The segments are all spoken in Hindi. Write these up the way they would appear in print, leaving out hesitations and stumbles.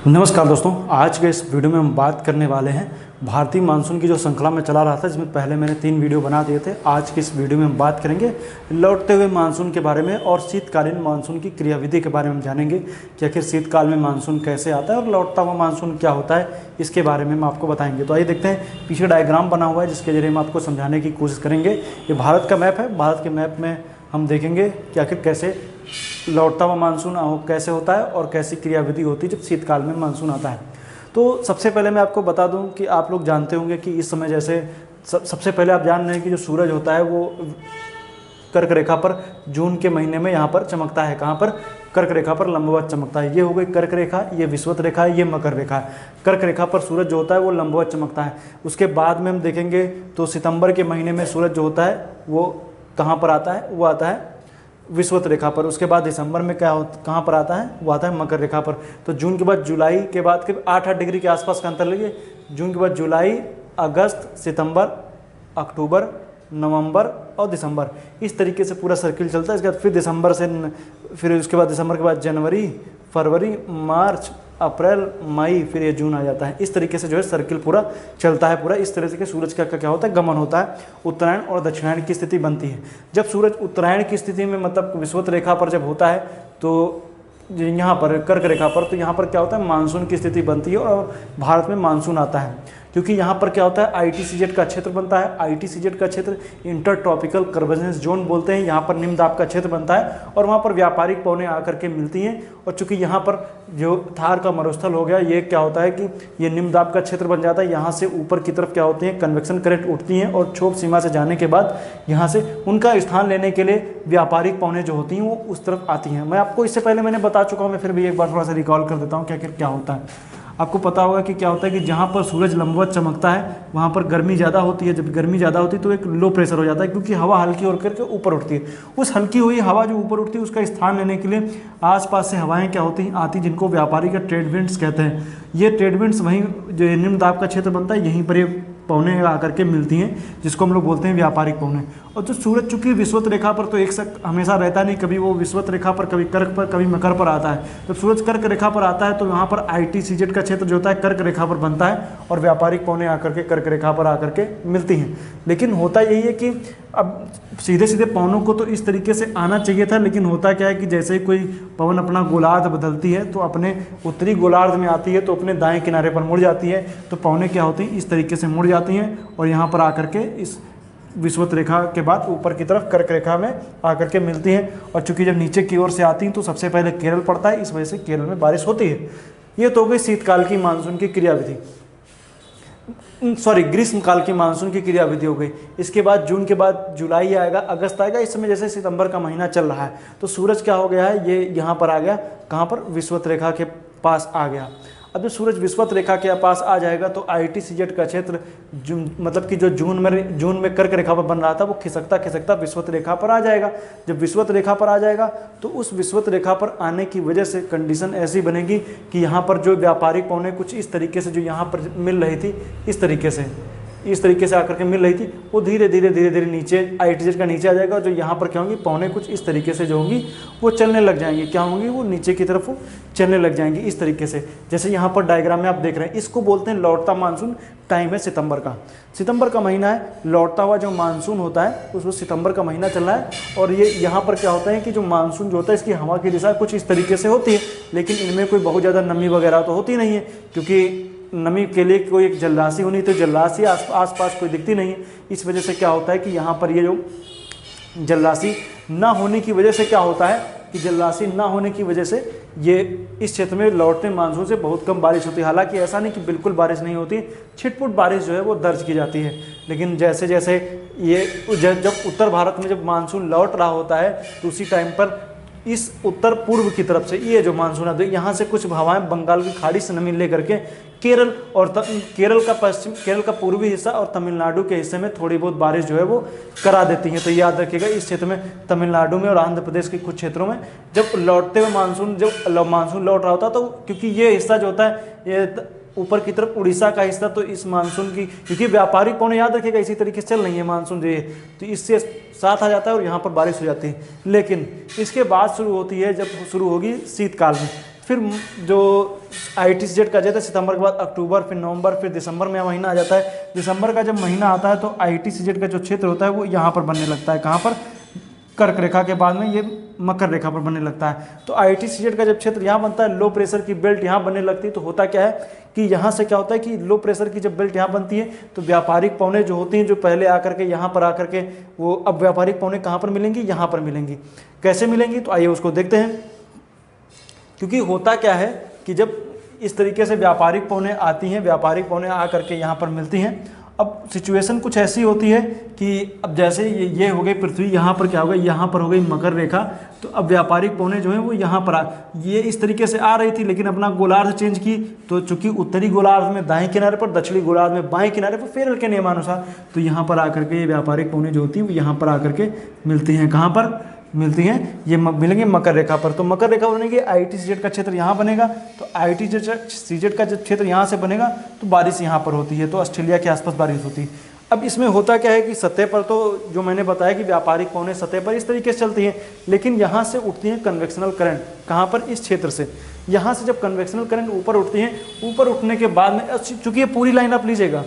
नमस्कार दोस्तों, आज के इस वीडियो में हम बात करने वाले हैं भारतीय मानसून की जो श्रृंखला में चला रहा था, जिसमें पहले मैंने 3 वीडियो बना दिए थे। आज की इस वीडियो में हम बात करेंगे लौटते हुए मानसून के बारे में और शीतकालीन मानसून की क्रियाविधि के बारे में हम जानेंगे कि आखिर शीतकाल में मानसून कैसे आता है और लौटता हुआ मानसून क्या होता है, इसके बारे में हम आपको बताएंगे। तो आइए देखते हैं, पीछे डायग्राम बना हुआ है जिसके जरिए हम आपको समझाने की कोशिश करेंगे। ये भारत का मैप है। भारत के मैप में हम देखेंगे कि आखिर कैसे लौटता हुआ मानसून कैसे होता है और कैसी क्रियाविधि होती है जब शीतकाल में मानसून आता है। तो सबसे पहले मैं आपको बता दूं कि आप लोग जानते होंगे कि इस समय जैसे सबसे पहले आप जान रहे हैं कि जो सूरज होता है वो कर्क रेखा पर जून के महीने में यहाँ पर चमकता है। कहाँ पर? कर्क रेखा पर लंबवत चमकता है। ये हो गई कर्क रेखा, ये विषुवत रेखा है, ये मकर रेखा है। कर्क रेखा पर सूरज जो होता है वो लंबवत चमकता है। उसके बाद में हम देखेंगे तो सितंबर के महीने में सूरज जो होता है वो कहाँ पर आता है? वो आता है विषुवत रेखा पर। उसके बाद दिसंबर में कहाँ पर आता है? वो आता है मकर रेखा पर। तो जून के बाद जुलाई के बाद के 8-8 डिग्री के आसपास का अंतर लगे। जून के बाद जुलाई, अगस्त, सितंबर, अक्टूबर, नवंबर और दिसंबर, इस तरीके से पूरा सर्किल चलता है। इसके बाद फिर उसके बाद दिसंबर के बाद जनवरी, फरवरी, मार्च, अप्रैल, मई, फिर ये जून आ जाता है। इस तरीके से जो है सर्किल पूरा चलता है। पूरा इस तरह से कि सूरज का क्या होता है? गमन होता है। उत्तरायण और दक्षिणायन की स्थिति बनती है। जब सूरज उत्तरायण की स्थिति में मतलब विषुवत रेखा पर जब होता है तो यहाँ पर कर्क रेखा पर, तो यहाँ पर क्या होता है? मानसून की स्थिति बनती है और भारत में मानसून आता है। क्योंकि यहाँ पर क्या होता है? ITCZ का क्षेत्र बनता है। ITCZ का क्षेत्र इंटर ट्रॉपिकल कन्वर्जेंस जोन बोलते हैं। यहाँ पर निम्न दाब का क्षेत्र बनता है और वहाँ पर व्यापारिक पवनें आकर के मिलती हैं। और चूंकि यहाँ पर जो थार का मरुस्थल हो गया, ये क्या होता है कि ये निम्न दाब का क्षेत्र बन जाता है। यहाँ से ऊपर की तरफ क्या होती है? कन्वेक्शन करंट उठती हैं और क्षोभ सीमा से जाने के बाद यहाँ से उनका स्थान लेने के लिए व्यापारिक पवनें जो होती हैं वो उस तरफ आती हैं। मैं आपको इससे पहले मैंने बता चुका हूँ, मैं फिर भी एक बार थोड़ा सा रिकॉल कर देता हूँ कि आखिर क्या होता है। आपको पता होगा कि क्या होता है कि जहाँ पर सूरज लंबवत चमकता है वहाँ पर गर्मी ज़्यादा होती है। जब गर्मी ज़्यादा होती है तो एक लो प्रेशर हो जाता है, क्योंकि हवा हल्की होकर के ऊपर उठती है। उस हल्की हुई हवा जो ऊपर उठती है उसका स्थान लेने के लिए आसपास से हवाएं क्या होती हैं? आती, जिनको व्यापारिक ट्रेड विंड्स कहते हैं। ये ट्रेड विंड्स वहीं जो निम्न दाब का क्षेत्र बनता है यहीं पर ये पवनें आकर के मिलती हैं, जिसको हम लोग बोलते हैं व्यापारिक पवनें। और जो सूरज चूंकि विषुवत रेखा पर तो एक साथ हमेशा रहता नहीं, कभी वो विषुवत रेखा पर, कभी कर्क पर, कभी मकर पर आता है। जब सूरज कर्क रेखा पर आता है तो यहाँ पर ITCZ का क्षेत्र जो होता है कर्क रेखा पर बनता है और व्यापारिक पवनें आकर के कर्क रेखा पर आकर के मिलती हैं। लेकिन होता यही है कि अब सीधे सीधे पवनों को तो इस तरीके से आना चाहिए था, लेकिन होता क्या है कि जैसे ही कोई पवन अपना गोलार्ध बदलती है तो अपने उत्तरी गोलार्ध में आती है तो अपने दाएं किनारे पर मुड़ जाती है। तो पवनें क्या होती हैं? इस तरीके से मुड़ जाती हैं और यहाँ पर आकर के इस विषुवत रेखा के बाद ऊपर की तरफ कर्क रेखा में आकर के मिलती हैं। और चूंकि जब नीचे की ओर से आती हैं तो सबसे पहले केरल पड़ता है, इस वजह से केरल में बारिश होती है। ये तो हो गई शीतकाल की मानसून की क्रियाविधि, ग्रीष्म काल की मानसून की क्रियाविधि हो गई। इसके बाद जून के बाद जुलाई आएगा, अगस्त आएगा। इस समय जैसे सितंबर का महीना चल रहा है तो सूरज क्या हो गया है? ये यहाँ पर आ गया। कहाँ पर? विषुवत रेखा के पास आ गया। अब जब सूरज विषुवत रेखा के पास आ जाएगा तो ITCZ का क्षेत्र मतलब कि जो जून में कर्क रेखा पर बन रहा था वो खिसकता खिसकता विषुवत रेखा पर आ जाएगा। जब विषुवत रेखा पर आ जाएगा तो उस विषुवत रेखा पर आने की वजह से कंडीशन ऐसी बनेगी कि यहाँ पर जो व्यापारिक पवनें कुछ इस तरीके से जो यहाँ पर मिल रही थी, इस तरीके से आकर के मिल रही थी, वो धीरे धीरे नीचे ITCZ का नीचे आ जाएगा। जो यहाँ पर क्या होंगी? पवनें कुछ इस तरीके से जो होंगी वो चलने लग जाएंगी। क्या होंगी? वो नीचे की तरफ चलने लग जाएंगी इस तरीके से, जैसे यहाँ पर डायग्राम में आप देख रहे हैं। इसको बोलते हैं लौटता मानसून। टाइम है सितंबर का महीना है। लौटता हुआ जो मानसून होता है उसको सितंबर का महीना चल रहा है। और ये यहाँ पर क्या होता है कि जो मानसून जो होता है इसकी हवा की दिशा कुछ इस तरीके से होती है, लेकिन इनमें कोई बहुत ज़्यादा नमी वगैरह तो होती नहीं है, क्योंकि नमी के लिए कोई एक जलराशि होनी, तो जलराशि आसपास कोई दिखती नहीं है। इस वजह से क्या होता है कि यहाँ पर ये जो जलराशि ना होने की वजह से क्या होता है कि जलराशि ना होने की वजह से ये इस क्षेत्र में लौटते मानसून से बहुत कम बारिश होती है। हालांकि ऐसा नहीं कि बिल्कुल बारिश नहीं होती, छिटपुट बारिश जो है वो दर्ज की जाती है। लेकिन जैसे जैसे ये जब उत्तर भारत में जब मानसून लौट रहा होता है तो उसी टाइम पर इस उत्तर पूर्व की तरफ से ये जो मानसून है यहाँ से कुछ हवाएं बंगाल की खाड़ी से नमी लेकर के केरल और केरल का पूर्वी हिस्सा और तमिलनाडु के हिस्से में थोड़ी बहुत बारिश जो है वो करा देती हैं। तो याद रखिएगा, इस क्षेत्र में तमिलनाडु में और आंध्र प्रदेश के कुछ क्षेत्रों में जब लौटते हुए मानसून लौट रहा होता है, तो क्योंकि ये हिस्सा जो होता है ये ऊपर की तरफ उड़ीसा का हिस्सा, तो इस मानसून की क्योंकि व्यापारिक पौने याद रखिएगा इसी तरीके से चल रही है मानसून जो है, तो इससे साथ आ जाता है और यहाँ पर बारिश हो जाती है। लेकिन इसके बाद शुरू होती है, जब शुरू होगी शीतकाल में, फिर जो ITCZ का जाता है सितंबर के बाद अक्टूबर, फिर नवंबर, फिर दिसंबर में महीना आ जाता है। दिसंबर का जब महीना आता है तो ITCZ का जो क्षेत्र होता है वो यहाँ पर बनने लगता है। कहाँ पर? कर्क रेखा के बाद में ये मकर रेखा पर बनने लगता है। तो ITCZ का जब क्षेत्र यहाँ बनता है, लो प्रेशर की बेल्ट यहाँ बनने लगती है। तो होता क्या है कि यहाँ से क्या होता है कि लो प्रेशर की जब बेल्ट यहाँ बनती है तो व्यापारिक पौने जो होती हैं, जो पहले आकर के यहाँ पर आकर के वो अब व्यापारिक पौने कहाँ पर मिलेंगी? यहाँ पर मिलेंगी। कैसे मिलेंगी? तो आइए उसको देखते हैं। क्योंकि होता क्या है कि जब इस तरीके से व्यापारिक पौने आती हैं, व्यापारिक पौने आ करके यहाँ पर मिलती हैं। अब सिचुएशन कुछ ऐसी होती है कि अब जैसे ये हो गई पृथ्वी, यहाँ पर क्या हो गई? यहाँ पर हो गई मकर रेखा। तो अब व्यापारिक पौने जो है वो यहाँ पर ये इस तरीके से आ रही थी, लेकिन अपना गोलार्ध चेंज की। तो चूंकि उत्तरी गोलार्ध में दाएं किनारे पर, दक्षिणी गोलार्ध में बाएं किनारे पर फेरल के नियमानुसार, तो यहाँ पर आकर के ये व्यापारिक पौने जो होती है वो यहाँ पर आकर के मिलती हैं। कहाँ पर मिलती हैं? ये मिलेंगे मकर रेखा पर। तो मकर रेखा बनेगी, ITCZ का क्षेत्र यहाँ बनेगा। तो ITCZ का जब क्षेत्र यहाँ से बनेगा तो बारिश यहाँ पर होती है, तो ऑस्ट्रेलिया के आसपास बारिश होती है। अब इसमें होता क्या है कि सतह पर तो जो मैंने बताया कि व्यापारिक पौने सतह पर इस तरीके से चलती हैं, लेकिन यहाँ से उठती हैं कन्वेक्शनल करंट। कहाँ पर? इस क्षेत्र से। यहाँ से जब कन्वेक्शनल करंट ऊपर उठती हैं, ऊपर उठने के बाद में, चूंकि ये पूरी लाइन आप लीजिएगा,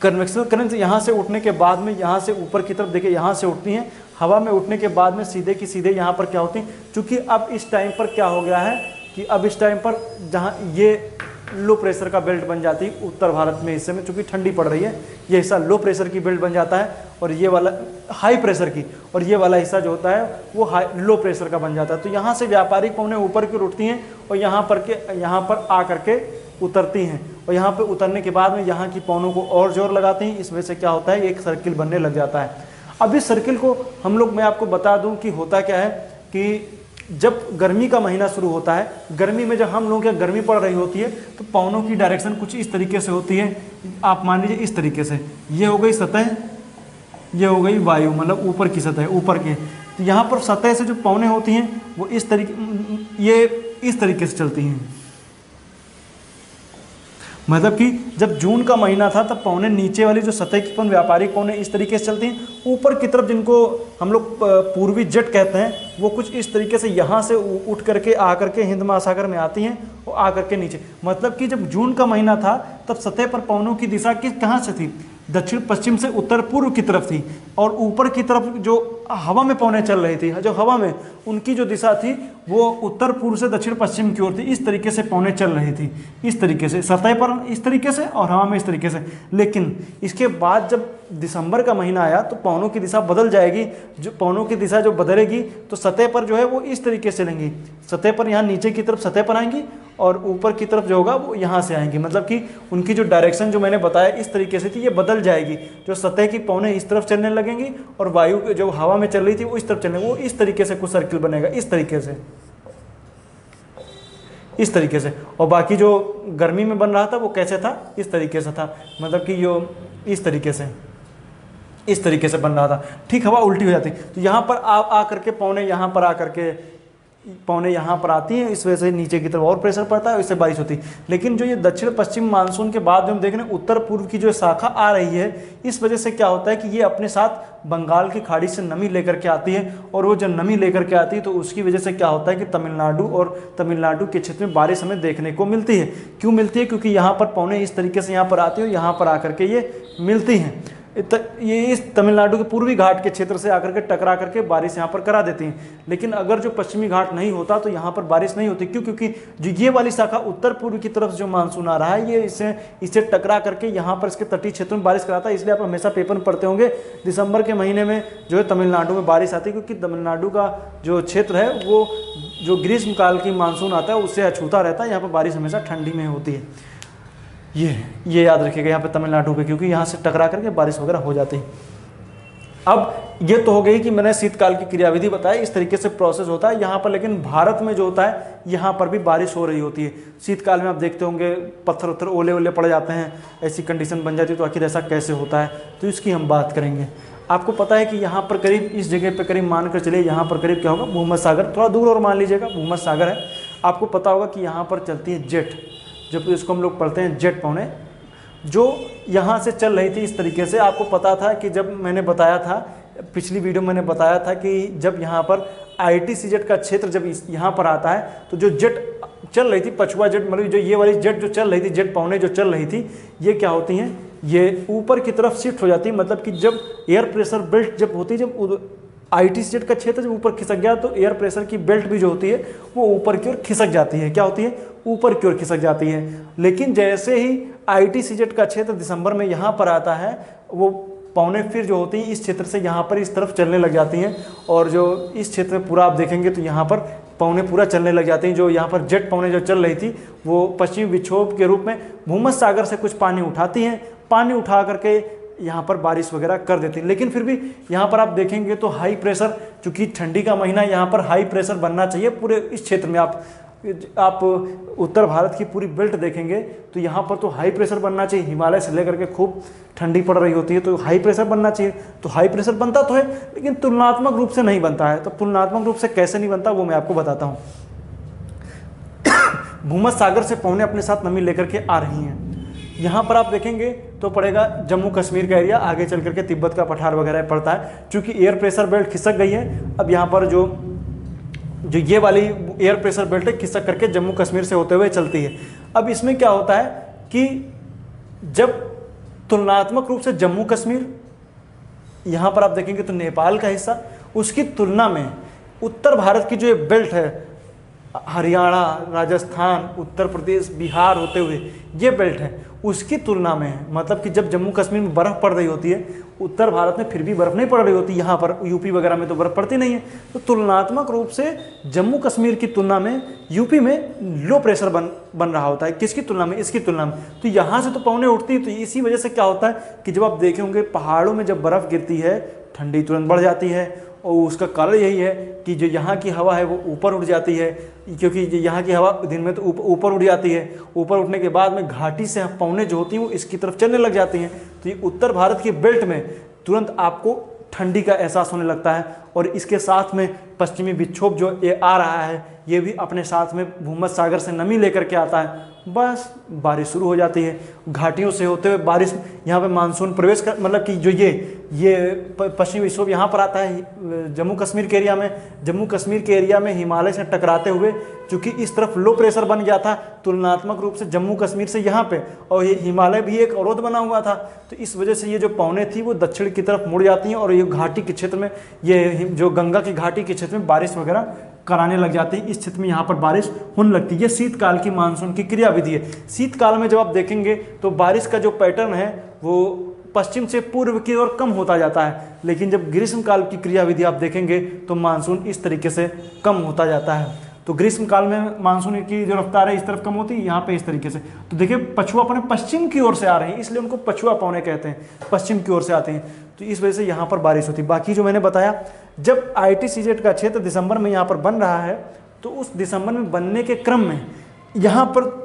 कन्वेक्शनल करंट यहाँ से उठने के बाद में यहाँ से ऊपर की तरफ देखिए, यहाँ से उठती हैं, हवा में उठने के बाद में सीधे की सीधे यहाँ पर क्या होती हैं? चूंकि अब इस टाइम पर क्या हो गया है कि अब इस टाइम पर जहाँ ये लो प्रेशर का बेल्ट बन जाती है उत्तर भारत में हिस्से में, चूंकि ठंडी पड़ रही है, ये हिस्सा लो प्रेशर की बेल्ट बन जाता है, और ये वाला हाई प्रेशर की, और ये वाला हिस्सा जो होता है वो लो प्रेशर का बन जाता है। तो यहाँ से व्यापारिक पौने ऊपर की ओर उठती हैं और यहाँ पर आ करके उतरती हैं, और यहाँ पे उतरने के बाद में यहाँ की पौनों को और जोर लगाती हैं। इस वजह से क्या होता है? एक सर्किल बनने लग जाता है। अब इस सर्किल को मैं आपको बता दूं कि होता क्या है कि जब गर्मी का महीना शुरू होता है, गर्मी में जब हम लोगों के गर्मी पड़ रही होती है तो पौनों की डायरेक्शन कुछ इस तरीके से होती है। आप मान लीजिए इस तरीके से, ये हो गई सतह, ये हो गई वायु, मतलब ऊपर की सतह, ऊपर के। तो यहाँ पर सतह से जो पौने होती हैं वो इस तरीके से चलती हैं। मतलब कि जब जून का महीना था तब पौने नीचे वाली जो सतह की पौने, व्यापारिक पौने इस तरीके से चलती हैं। ऊपर की तरफ जिनको हम लोग पूर्वी जेट कहते हैं, वो कुछ इस तरीके से यहाँ से उठ करके आ करके हिंद महासागर में आती हैं और आ करके नीचे। मतलब कि जब जून का महीना था तब सतह पर पौनों की दिशा कहाँ से थी? दक्षिण पश्चिम से उत्तर पूर्व की तरफ थी, और ऊपर की तरफ जो हवा में पौने चल रही थी, जो हवा में उनकी जो दिशा थी वो उत्तर पूर्व से दक्षिण पश्चिम की ओर थी। इस तरीके से पौने चल रही थी, इस तरीके से सतह पर इस तरीके से और हवा में इस तरीके से। लेकिन इसके बाद जब दिसंबर का महीना आया तो पौनों की दिशा बदल जाएगी। जो पौनों की दिशा जो बदलेगी तो सतह पर जो है वो इस तरीके से चलेंगी, सतह पर यहाँ नीचे की तरफ सतह पर आएंगी और ऊपर की तरफ जो होगा वो यहाँ से आएंगी। मतलब कि उनकी जो डायरेक्शन जो मैंने बताया इस तरीके से थी, ये बदल जाएगी। जो सतह की पौने इस तरफ चलने लगेंगी और वायु जो हवा में चल रही थी वो इस तरफ चलने, वो इस तरीके से कुछ सर्किल बनेगा, इस तरीके से, इस तरीके से। और बाकी जो गर्मी में बन रहा था वो कैसे था? इस तरीके से था। मतलब कि जो इस तरीके से बन रहा था। ठीक, हवा उल्टी हो जाती। तो यहाँ पर आ करके पौने यहाँ पर आकर के पौने यहाँ पर आती हैं, इस वजह से नीचे की तरफ और प्रेशर पड़ता है, इससे बारिश होती है। लेकिन जो ये दक्षिण पश्चिम मानसून के बाद जो हम देख रहे हैं उत्तर पूर्व की जो शाखा आ रही है, इस वजह से क्या होता है कि ये अपने साथ बंगाल की खाड़ी से नमी लेकर के आती है, और वो जब नमी लेकर के आती है तो उसकी वजह से क्या होता है कि तमिलनाडु के क्षेत्र में बारिश हमें देखने को मिलती है। क्यों मिलती है? क्योंकि यहाँ पर पौने इस तरीके से यहाँ पर आती है, यहाँ पर आकर के ये मिलती हैं। ये इस तमिलनाडु के पूर्वी घाट के क्षेत्र से आकर के टकरा करके बारिश यहाँ पर करा देती हैं। लेकिन अगर जो पश्चिमी घाट नहीं होता तो यहाँ पर बारिश नहीं होती। क्यों? क्योंकि जो ये वाली शाखा उत्तर पूर्व की तरफ जो मानसून आ रहा है, ये इससे टकरा करके यहाँ पर इसके तटीय क्षेत्रों में बारिश कराता है। इसलिए आप हमेशा पेपर में पढ़ते होंगे दिसंबर के महीने में जो है तमिलनाडु में बारिश आती है, क्योंकि तमिलनाडु का जो क्षेत्र है वो जो ग्रीष्म काल की मानसून आता है उससे अछूता रहता है। यहाँ पर बारिश हमेशा ठंडी में होती है। ये याद रखिएगा यहाँ पे तमिलनाडु पे, क्योंकि यहाँ से टकरा करके बारिश वगैरह हो जाती है। अब ये तो हो गई कि मैंने शीतकाल की क्रियाविधि बताई, इस तरीके से प्रोसेस होता है यहाँ पर। लेकिन भारत में जो होता है यहाँ पर भी बारिश हो रही होती है। शीतकाल में आप देखते होंगे पत्थर उत्थर ओले ओले पड़ जाते हैं, ऐसी कंडीशन बन जाती है। तो आखिर ऐसा कैसे होता है, तो इसकी हम बात करेंगे। आपको पता है कि यहाँ पर करीब इस जगह पर करीब मानकर चलिए, यहाँ पर करीब क्या होगा, भूमध्य सागर, थोड़ा दूर और मान लीजिएगा भूमध्य सागर है। आपको पता होगा कि यहाँ पर चलती है जेट, जब इसको हम लोग पढ़ते हैं जेट पौने, जो यहाँ से चल रही थी इस तरीके से। आपको पता था कि जब मैंने बताया था पिछली वीडियो मैंने बताया था कि जब यहाँ पर ITCZ का क्षेत्र जब यहाँ पर आता है तो जो जेट चल रही थी, पछुआ जेट, मतलब जो ये वाली जेट जो चल रही थी, जेट पौने जो चल रही थी, ये क्या होती हैं, ये ऊपर की तरफ शिफ्ट हो जाती है। मतलब कि जब एयर प्रेशर बेल्ट जब होती है, जब ITCZ का क्षेत्र जब ऊपर खिसक गया तो एयर प्रेशर की बेल्ट भी जो होती है वो ऊपर की ओर खिसक जाती है। क्या होती है? ऊपर की ओर खिसक जाती है। लेकिन जैसे ही ITCZ का क्षेत्र दिसंबर में यहाँ पर आता है, वो पौने फिर जो होती है इस क्षेत्र से यहाँ पर इस तरफ चलने लग जाती हैं, और जो इस क्षेत्र में पूरा आप देखेंगे तो यहाँ पर पौने पूरा चलने लग जाती हैं। जो यहाँ पर जेट पौने जो चल रही थी वो पश्चिमी विक्षोभ के रूप में भूमध्य सागर से कुछ पानी उठाती हैं, पानी उठा करके यहाँ पर बारिश वगैरह कर देती है। लेकिन फिर भी यहाँ पर आप देखेंगे तो हाई प्रेशर, चूँकि ठंडी का महीना, यहाँ पर हाई प्रेशर बनना चाहिए पूरे इस क्षेत्र में। आप उत्तर भारत की पूरी बेल्ट देखेंगे तो यहाँ पर तो हाई प्रेशर बनना चाहिए। हिमालय से लेकर के खूब ठंडी पड़ रही होती है तो हाई प्रेशर बनना चाहिए। तो हाई प्रेशर बनता तो है, लेकिन तुलनात्मक रूप से नहीं बनता है। तो तुलनात्मक रूप से कैसे नहीं बनता वो मैं आपको बताता हूँ। भूमध्य सागर से पौने अपने साथ नमी लेकर के आ रही हैं। यहाँ पर आप देखेंगे तो पड़ेगा जम्मू कश्मीर का एरिया, आगे चल करके तिब्बत का पठार वगैरह पड़ता है। चूँकि एयर प्रेशर बेल्ट खिसक गई है, अब यहाँ पर जो ये वाली एयर प्रेशर बेल्ट है खिसक करके जम्मू कश्मीर से होते हुए चलती है। अब इसमें क्या होता है कि जब तुलनात्मक रूप से जम्मू कश्मीर, यहाँ पर आप देखेंगे तो नेपाल का हिस्सा, उसकी तुलना में उत्तर भारत की जो ये बेल्ट है, हरियाणा, राजस्थान, उत्तर प्रदेश, बिहार होते हुए ये बेल्ट है, उसकी तुलना में, मतलब कि जब जम्मू कश्मीर में बर्फ़ पड़ रही होती है, उत्तर भारत में फिर भी बर्फ़ नहीं पड़ रही होती, यहाँ पर यूपी वगैरह में तो बर्फ़ पड़ती नहीं है। तो तुलनात्मक रूप से जम्मू कश्मीर की तुलना में यूपी में लो प्रेशर बन रहा होता है। किसकी तुलना में? इसकी तुलना में। तो यहाँ से तो पौने उठती है। तो इसी वजह से क्या होता है कि जब आप देखे होंगे पहाड़ों में जब बर्फ़ गिरती है, ठंडी तुरंत बढ़ जाती है, और उसका कारण यही है कि जो यहाँ की हवा है वो ऊपर उठ जाती है, क्योंकि यहाँ की हवा दिन में तो ऊपर उठ जाती है। ऊपर उठने के बाद में घाटी से पौने जो होती हैं वो इसकी तरफ चलने लग जाती हैं। तो ये उत्तर भारत की बेल्ट में तुरंत आपको ठंडी का एहसास होने लगता है। और इसके साथ में पश्चिमी विक्षोभ जो ये आ रहा है, ये भी अपने साथ में भूमध्य सागर से नमी लेकर के आता है। बस बारिश शुरू हो जाती है। घाटियों से होते हुए बारिश, यहाँ पे मानसून प्रवेश कर, मतलब कि जो ये पश्चिमी विक्षोभ यहाँ पर आता है जम्मू कश्मीर के एरिया में। जम्मू कश्मीर के एरिया में हिमालय से टकराते हुए, चूँकि इस तरफ लो प्रेशर बन गया था तुलनात्मक रूप से जम्मू कश्मीर से यहाँ पे, और ये हिमालय भी एक अवरोध बना हुआ था, तो इस वजह से ये जो पौने थी वो दक्षिण की तरफ मुड़ जाती हैं, और ये घाटी के क्षेत्र में, ये जो गंगा की घाटी के क्षेत्र में बारिश वगैरह कराने लग जाती है। इस क्षेत्र में यहाँ पर बारिश होने लगती है। ये शीतकाल की मानसून की क्रियाविधि है। शीतकाल में जब आप देखेंगे तो बारिश का जो पैटर्न है वो पश्चिम से पूर्व की ओर कम होता जाता है, लेकिन जब ग्रीष्मकाल की क्रियाविधि आप देखेंगे तो मानसून इस तरीके से कम होता जाता है। तो ग्रीष्म काल में मानसून की जो रफ्तार है इस तरफ कम होती है, यहाँ पे इस तरीके से। तो देखिए पछुआ पौने पश्चिम की ओर से आ रहे हैं, इसलिए उनको पछुआ पौने कहते हैं, पश्चिम की ओर से आते हैं। तो इस वजह से यहाँ पर बारिश होती है। बाकी जो मैंने बताया, जब ITCZ का क्षेत्र दिसंबर में यहाँ पर बन रहा है, तो उस दिसंबर में बनने के क्रम में यहाँ पर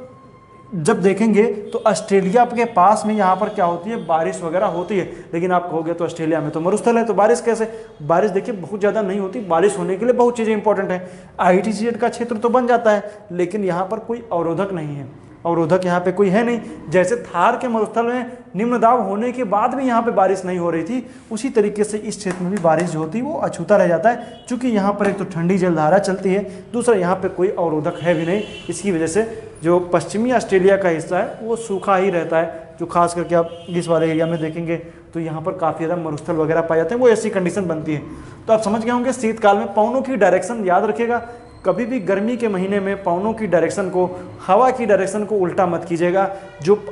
जब देखेंगे तो ऑस्ट्रेलिया के पास में यहाँ पर क्या होती है, बारिश वगैरह होती है। लेकिन आप कहोगे तो ऑस्ट्रेलिया में तो मरुस्थल है, तो बारिश कैसे? बारिश देखिए बहुत ज़्यादा नहीं होती। बारिश होने के लिए बहुत चीज़ें इंपॉर्टेंट है। ITCZ का क्षेत्र तो बन जाता है, लेकिन यहाँ पर कोई अवरोधक नहीं है। अवरोधक यहाँ पे कोई है नहीं। जैसे थार के मरुस्थल में निम्न दाब होने के बाद भी यहाँ पे बारिश नहीं हो रही थी, उसी तरीके से इस क्षेत्र में भी बारिश जो होती है वो अछूता रह जाता है। चूँकि यहाँ पर एक तो ठंडी जलधारा चलती है, दूसरा यहाँ पे कोई अवरोधक है भी नहीं। इसकी वजह से जो पश्चिमी ऑस्ट्रेलिया का हिस्सा है वो सूखा ही रहता है। जो खास करके आप इस वाले एरिया में देखेंगे तो यहाँ पर काफ़ी ज़्यादा मरुस्थल वगैरह पाए जाते हैं, वो ऐसी कंडीशन बनती है। तो आप समझ गए होंगे शीतकाल में पवनों की डायरेक्शन याद रखिएगा। कभी भी गर्मी के महीने में पवनों की डायरेक्शन को, हवा की डायरेक्शन को उल्टा मत कीजिएगा। जो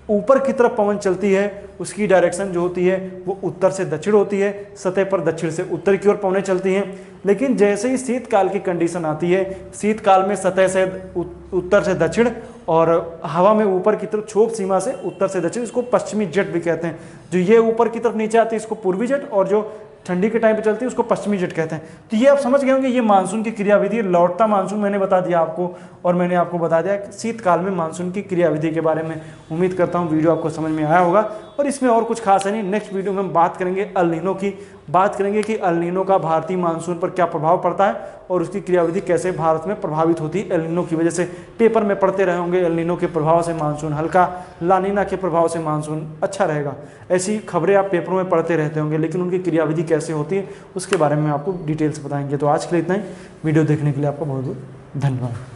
ऊपर की तरफ पवन चलती है उसकी डायरेक्शन जो होती है वो उत्तर से दक्षिण होती है, सतह पर दक्षिण से उत्तर की ओर पवनें चलती हैं। लेकिन जैसे ही शीतकाल की कंडीशन आती है, शीतकाल में सतह से उत्तर से दक्षिण और हवा में ऊपर की तरफ क्षोभ सीमा से उत्तर से दक्षिण, इसको पश्चिमी जेट भी कहते हैं। जो ये ऊपर की तरफ नीचे आती है इसको पूर्वी जेट, और जो ठंडी के टाइम पे चलती है उसको पश्चिमी जेट कहते हैं। तो ये आप समझ गए होंगे, ये मानसून की क्रियाविधि, लौटता मानसून मैंने बता दिया आपको, और मैंने आपको बता दिया शीतकाल में मानसून की क्रियाविधि के बारे में। उम्मीद करता हूँ वीडियो आपको समझ में आया होगा। और इसमें और कुछ खास है नहीं। नेक्स्ट वीडियो में हम बात करेंगे अल नीनो की, बात करेंगे कि अल नीनो का भारतीय मानसून पर क्या प्रभाव पड़ता है और उसकी क्रियाविधि कैसे भारत में प्रभावित होती है। एल नीनो की वजह से पेपर में पढ़ते रहे होंगे, एल नीनो के प्रभाव से मानसून हल्का, ला नीना के प्रभाव से मानसून अच्छा रहेगा। ऐसी खबरें आप पेपरों में पढ़ते रहते होंगे, लेकिन उनकी क्रियाविधि कैसे होती है उसके बारे में आपको डिटेल से बताएंगे। तो आज के लिए इतना ही। वीडियो देखने के लिए आपका बहुत बहुत धन्यवाद।